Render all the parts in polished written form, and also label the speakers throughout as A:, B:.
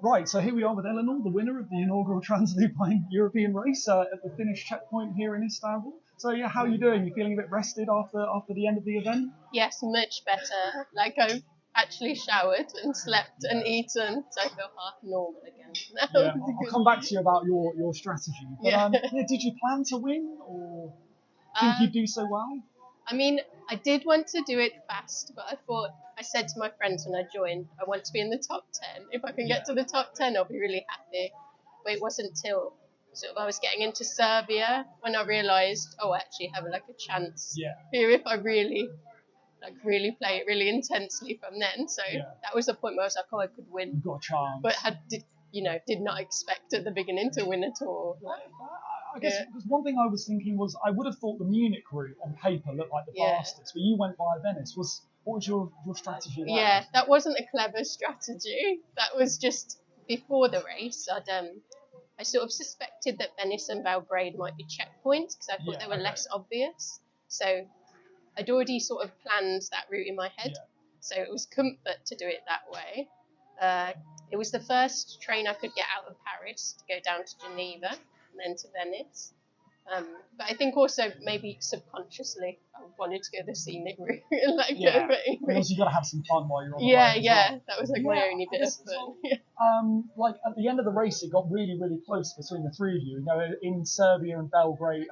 A: Right, so here we are with Eleanor, the winner of the inaugural Trans-Lupine European race at the finish checkpoint here in Istanbul. So yeah, how are you doing? You feeling a bit rested after the end of the event?
B: Yes, much better. Like I've actually showered and slept and eaten, so I feel half normal again now.
A: Yeah, I'll come back to you about your strategy. But
B: Yeah.
A: did you plan to win or think you'd do so well?
B: I mean, I did want to do it fast, but I said to my friends when I joined, I want to be in the top 10. If I can get to the top 10, I'll be really happy. But it wasn't till sort of I was getting into Serbia when I realised, I actually have like a chance here if I really play it really intensely from then. So that was the point where I was like, I could win.
A: You've got a chance.
B: But did not expect at the beginning to win at all.
A: I guess because one thing I was thinking was I would have thought the Munich route on paper looked like the fastest, but you went via Venice. What was your strategy there?
B: Yeah, that wasn't a clever strategy. That was just before the race. I sort of suspected that Venice and Belgrade might be checkpoints because I thought they were less obvious. So I'd already sort of planned that route in my head. So it was comfort to do it that way. It was the first train I could get out of Paris to go down to Geneva and then to Venice. But I think also maybe subconsciously I wanted to go the scenic route.
A: Because you've got to have some fun while you're on the way.
B: That was like my only bit of fun.
A: Like at the end of the race, it got really, really close between the three of you. You know, in Serbia and Belgrade,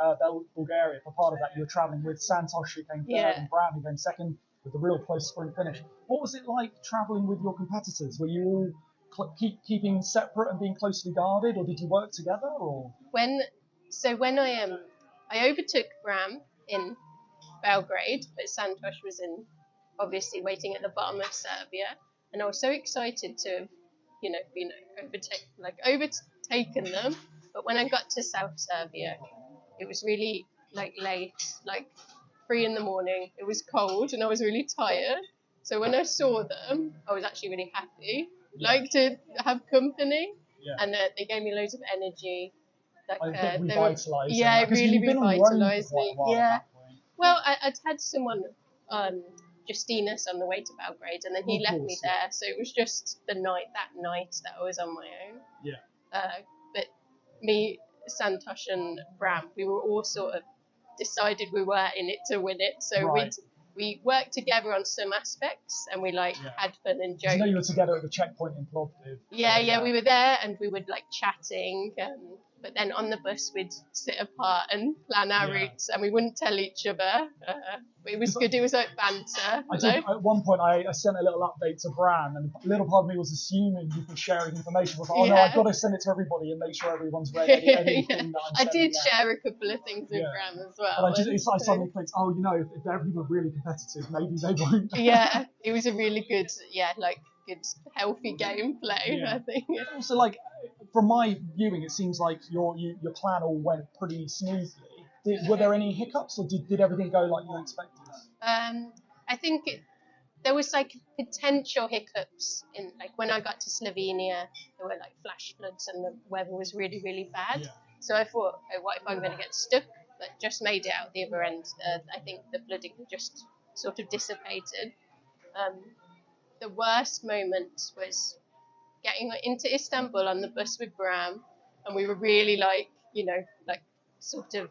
A: Bulgaria, for part of that, you were travelling with Santosh, who came third, and Brown, who came second, with a real close sprint finish. What was it like travelling with your competitors? Were you all keeping separate and being closely guarded, or did you work together? Or
B: when I overtook Bram in Belgrade, but Santosh was obviously waiting at the bottom of Serbia, and I was so excited to have, been overtaken them. But when I got to South Serbia, it was really late, 3 a.m. It was cold, and I was really tired. So when I saw them, I was actually really happy, to have company, and they gave me loads of energy.
A: It revitalised.
B: It really revitalised me. Well, I'd had someone, Justinas, on the way to Belgrade, and then he left me there. So it was just that night that I was on my own. But me, Santosh, and Bram, we were all sort of decided we were in it to win it. So we worked together on some aspects, and we had fun and joked.
A: I know you were together at the checkpoint in Plovdiv.
B: We were there, and we would chatting. But then on the bus, we'd sit apart and plan our routes, and we wouldn't tell each other. It was good. It was like banter.
A: At one point, I sent a little update to Bran, and a little part of me was assuming you'd be sharing information. I was like, no, I've got to send it to everybody and make sure everyone's read anything that I'm
B: I did share a couple of things with Bran as well.
A: And I suddenly clicked, if they're people really competitive, maybe they won't.
B: It was a really good, good healthy gameplay. I think.
A: Also, from my viewing, it seems like your plan all went pretty smoothly. Were there any hiccups, or did everything go like you expected?
B: I think there was potential hiccups in when I got to Slovenia. There were flash floods and the weather was really, really bad. So I thought, what if I'm going to get stuck? But just made it out the other end. I think the flooding just sort of dissipated. The worst moment was getting into Istanbul on the bus with Bram, and we were really sort of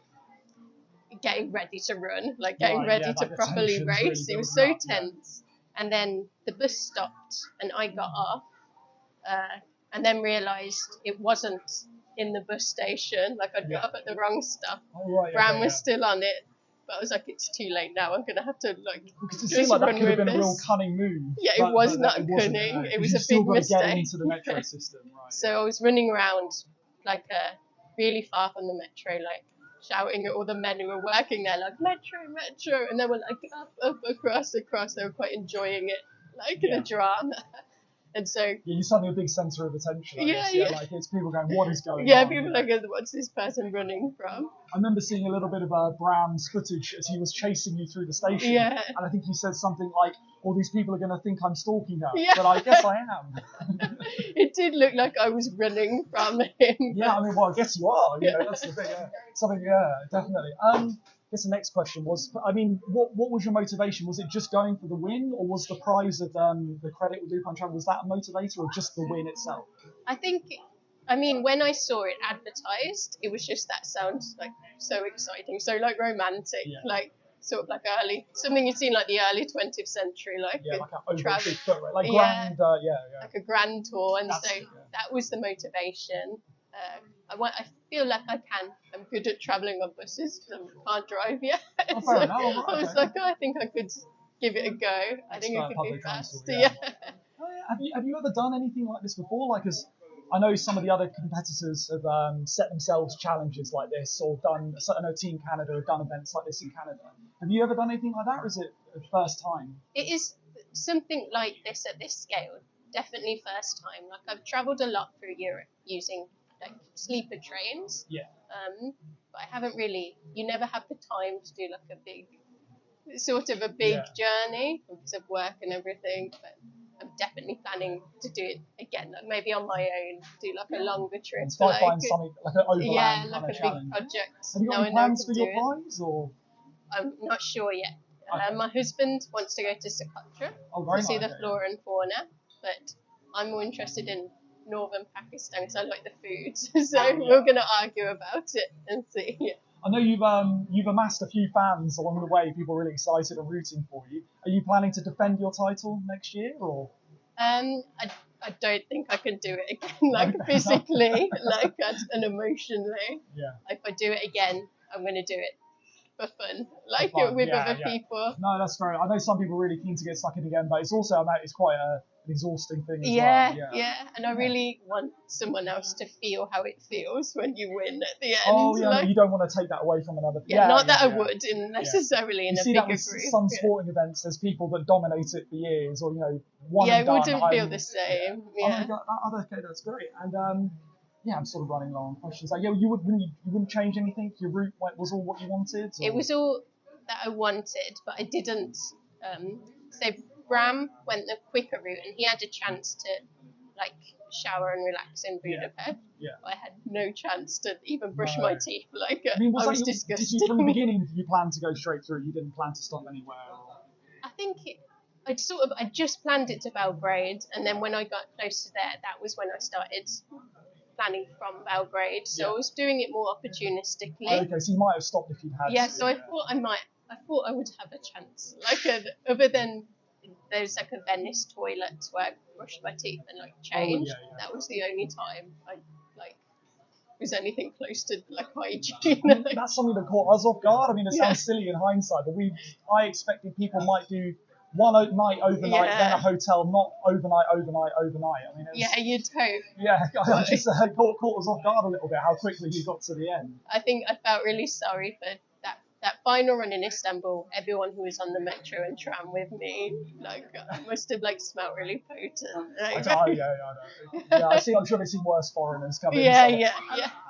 B: getting ready to run, getting ready to properly race. Really, it was so tense. And then the bus stopped, and I got off, and then realised it wasn't in the bus station. I'd got up at the wrong stop. Bram was still on it. But I was like, it's too late now. I'm going to have to
A: because it seemed like that could have been a real cunning move.
B: Yeah, it was not cunning. It was a big mistake.
A: Get into the metro system, right?
B: So I was running around really far from the metro, shouting at all the men who were working there, metro, and they were up, across. They were quite enjoying it, the drama. And so
A: you're suddenly a big centre of attention. It's people going, what is going on?
B: Yeah, people are going, what's this person running from?
A: I remember seeing a little bit of Bram's footage as he was chasing you through the station.
B: Yeah.
A: And I think he said something like, all these people are going to think I'm stalking her. Yeah. But I guess I am.
B: It did look like I was running from him.
A: Yeah, I guess you are. That's the thing. Something, definitely. guess the next question was, I mean, what was your motivation? Was it just going for the win, or was the prize of the credit with Lupine Travel, was that a motivator, or just the win itself?
B: I think, I mean, when I saw it advertised, it was just that sounds like so exciting, so like romantic, like sort of like something you'd seen like the early 20th century, like
A: like an
B: travel,
A: like grand,
B: like a grand tour, and that was the motivation. I feel like I'm good at travelling on buses, but I can't drive yet.
A: Oh,
B: so
A: fair enough.
B: I was like, I think I could give it a go. I think I could be fast. Yeah.
A: Have you ever done anything like this before? Like, as I know some of the other competitors have set themselves challenges like this, or done. I know Team Canada have done events like this in Canada. Have you ever done anything like that, or is it the first time?
B: It is something like this at this scale. Definitely first time. Like, I've travelled a lot through Europe using like sleeper trains.
A: Yeah.
B: But I haven't really. You never have the time to do like a big journey because of work and everything. But I'm definitely planning to do it again, like maybe on my own, do like a longer trip.
A: Find something like an overland
B: like
A: kind
B: a
A: of challenge.
B: big project.
A: Have you got any plans for your prize, or?
B: I'm not sure yet. My husband wants to go to Socotra to see the flora and fauna, but I'm more interested in northern Pakistan because I like the food. So we're going to argue about it and see.
A: I know you've amassed a few fans along the way. People are really excited and rooting for you. Are you planning to defend your title next year, or?
B: I don't think I can do it again, like physically, like and emotionally.
A: Yeah.
B: If I do it again, I'm going to do it for fun, like with other people.
A: No, that's fair. I know some people are really keen to get stuck in again, but it's also it's quite an exhausting thing as
B: well. Yeah, and I really want someone else to feel how it feels when you win at the end.
A: Oh yeah, like, you don't want to take that away from another.
B: Not that I would necessarily in a bigger group.
A: Some sporting events, there's people that dominate it for years, or one and
B: it
A: done.
B: Wouldn't feel the same. Yeah.
A: Okay, that's great. And I'm sort of running low on questions. Like, you wouldn't change anything. Your route was all what you wanted. Or?
B: It was all that I wanted, but I didn't. So Bram went the quicker route, and he had a chance to like shower and relax in Budapest.
A: Yeah.
B: I had no chance to even brush my teeth. Like, I was disgusted.
A: Did you, from the beginning, did you plan to go straight through? You didn't plan to stop anywhere? Or?
B: I think I just planned it to Belgrade, and then when I got close to there, that was when I started planning from Belgrade. So I was doing it more opportunistically.
A: Okay, so you might have stopped if you'd had.
B: Yeah, so I thought I would have a chance. Like, other than there's like a Venice toilet where I brushed my teeth and like changed. That was the only time I was anything close to like hygiene.
A: I mean, that's something that caught us off guard. I mean, it sounds silly in hindsight, but I expected people might do one night overnight, then a hotel, not overnight. I mean,
B: you'd hope.
A: Yeah, I just caught us off guard a little bit how quickly you got to the end.
B: I think I felt really sorry for that final run in Istanbul. Everyone who was on the metro and tram with me, like, must have like smelled really potent. Like,
A: I know. I'm sure they've seen worse foreigners coming.
B: Yeah.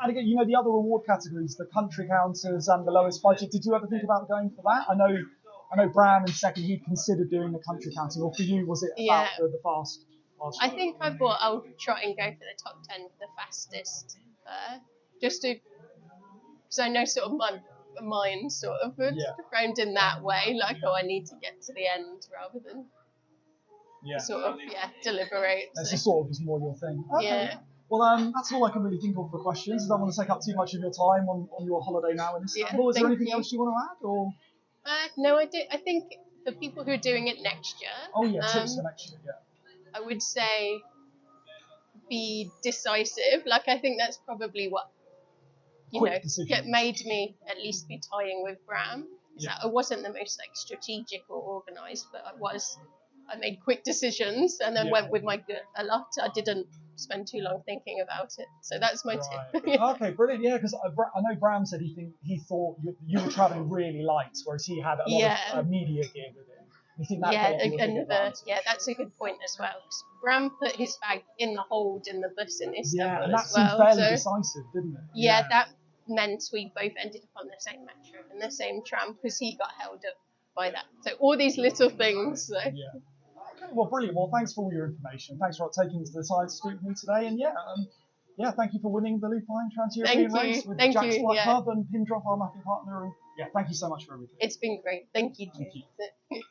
A: And again, the other reward categories, the country counters and the lowest budget. Did you ever think about going for that? I know Bram in second, he'd considered doing the country counting, or for you, was it about the fast?
B: I think I thought I'll try and go for the top 10 for the fastest, just to, because I know sort of my mind sort of framed in that way, like, I need to get to the end rather than sort of deliberate.
A: That's just sort of is more your thing. Okay.
B: Yeah.
A: Well, that's all I can really think of for questions. I don't want to take up too much of your time on your holiday now in Istanbul. Is there anything else you want to add, or?
B: No, I do. I think for people who are doing it next year,
A: tips for next year. Yeah.
B: I would say be decisive. Like, I think that's probably what made me at least be tying with Bram. So I wasn't the most like strategic or organised, but I made quick decisions and then went with my gut a lot. I didn't spend too long thinking about it. So that's my tip.
A: Okay, brilliant. Yeah, because I know Bram said he thought you were travelling really light, whereas he had a lot of media gear with him. You think that
B: that's a good point as well. Bram put his bag in the hold in the bus in Istanbul.
A: Yeah, and that seemed fairly decisive, didn't it?
B: Yeah, that meant we both ended up on the same metro and the same tram because he got held up by that. So all these little things. So.
A: Yeah. Okay, well, brilliant. Well, thanks for all your information. Thanks for taking the time to speak with me today. And thank you for winning the Lupine Trans-European Race with Jack's Flight Hub and Pindrop, our mapping partner, and Yeah, thank you so much for everything.
B: It's been great. Thank you,
A: Thank
B: Jay.
A: you.